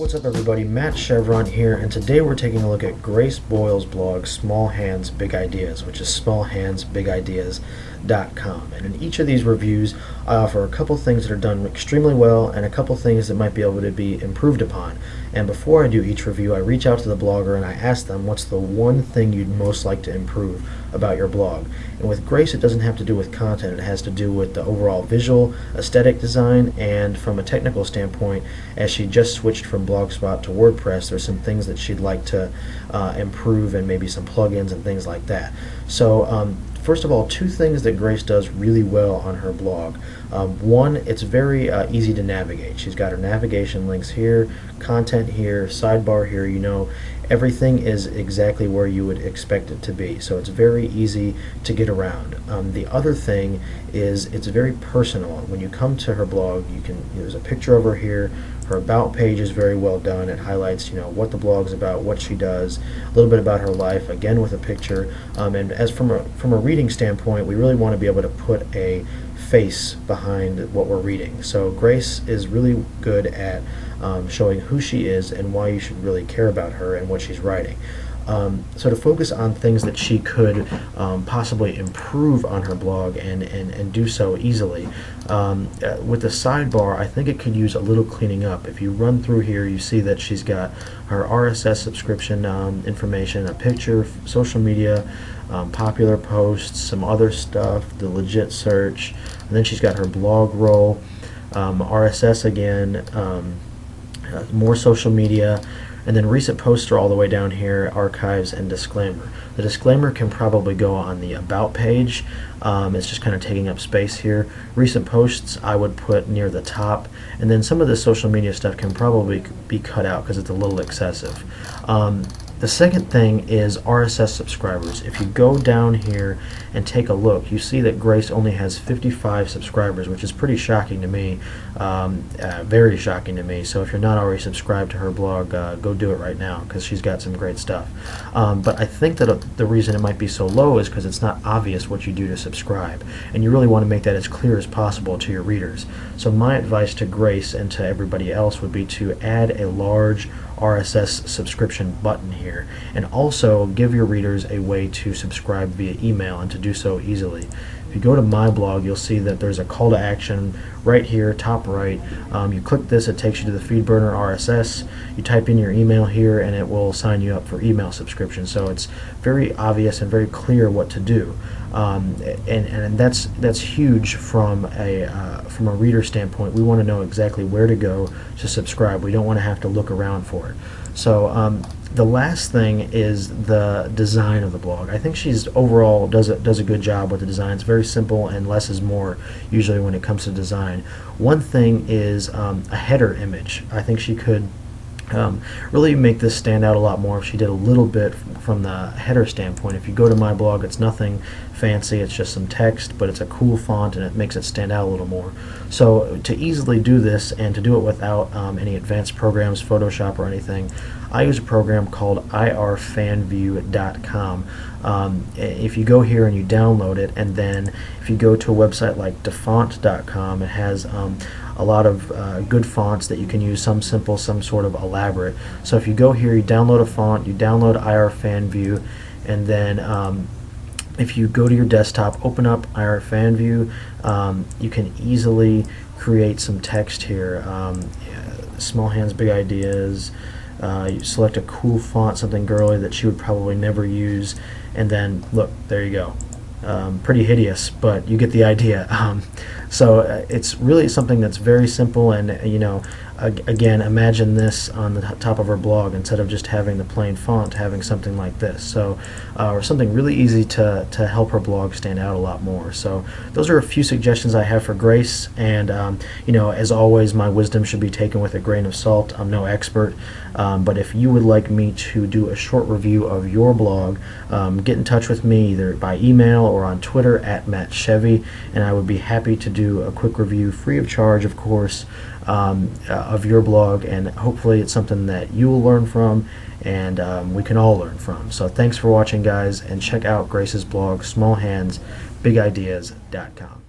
What's up everybody, Matt Chevron here, and today we're taking a look at Grace Boyle's blog, Small Hands Big Ideas, which is smallhandsbigideas.com. And in each of these reviews, I offer a couple things that are done extremely well and a couple things that might be able to be improved upon. And before I do each review, I reach out to the blogger and I ask them what's the one thing you'd most like to improve about your blog. And with Grace, it doesn't have to do with content, it has to do with the overall visual, aesthetic design, and from a technical standpoint, as she just switched from Blogspot to WordPress, there's some things that she'd like to improve, and maybe some plugins and things like that. So first of all, two things that Grace does really well on her blog. One, it's very easy to navigate. She's got her navigation links here, content here, sidebar here. You know, everything is exactly where you would expect it to be, so it's very easy to get around. The other thing is it's very personal. When you come to her blog, there's a picture of her here. Her about page is very well done. It highlights, what the blog's about, what she does, a little bit about her life, again with a picture. And as from a reading standpoint, we really want to be able to put a face behind what we're reading. So Grace is really good at showing who she is and why you should really care about her and what she's writing. So to focus on things that she could possibly improve on her blog and do so easily. With the sidebar, I think it could use a little cleaning up. If you run through here, you see that she's got her RSS subscription information, a picture, social media, popular posts, some other stuff, the legit search, and then she's got her blog roll, RSS again, more social media, and then recent posts are all the way down here, archives and disclaimer. The disclaimer can probably go on the about page. It's just kind of taking up space here. Recent posts I would put near the top, and then some of the social media stuff can probably be cut out because it's a little excessive. The second thing is RSS subscribers. If you go down here and take a look, you see that Grace only has 55 subscribers, which is pretty shocking to me, very shocking to me. So if you're not already subscribed to her blog, go do it right now because she's got some great stuff. But I think that the reason it might be so low is because it's not obvious what you do to subscribe, and you really want to make that as clear as possible to your readers. So my advice to Grace and to everybody else would be to add a large RSS subscription button here, and also give your readers a way to subscribe via email and to do so easily. If you go to my blog, you'll see that there's a call to action right here, top right. You click this, it takes you to the FeedBurner RSS. You type in your email here, and it will sign you up for email subscription. So it's very obvious and very clear what to do. And that's huge from a reader standpoint. We want to know exactly where to go to subscribe. We don't want to have to look around for it. So the last thing is the design of the blog. I think she's overall does a good job with the design. It's very simple, and less is more usually when it comes to design. One thing is a header image. I think she could really make this stand out a lot more if she did a little bit from the header standpoint. If you go to my blog, it's nothing fancy, it's just some text, but it's a cool font and it makes it stand out a little more. So to easily do this and to do it without any advanced programs, Photoshop or anything, I use a program called irfanview.com. If you go here and you download it, and then if you go to a website like dafont.com, it has a lot of good fonts that you can use, some simple, some sort of elaborate. So if you go here, you download a font, you download irfanview, and then if you go to your desktop, open up irfanview, you can easily create some text here. Small Hands Big Ideas. You select a cool font, something girly that she would probably never use, and then look, there you go. Pretty hideous, but you get the idea. So it's really something that's very simple, and again, imagine this on the top of her blog instead of just having the plain font, having something like this. So or something really easy to help her blog stand out a lot more. So those are a few suggestions I have for Grace, and as always, my wisdom should be taken with a grain of salt. I'm no expert, but if you would like me to do a short review of your blog, get in touch with me either by email or on Twitter at Matt Chevy, and I would be happy to do a quick review, free of charge, of course, of your blog, and hopefully it's something that you will learn from and we can all learn from. So thanks for watching, guys, and check out Grace's blog, smallhandsbigideas.com.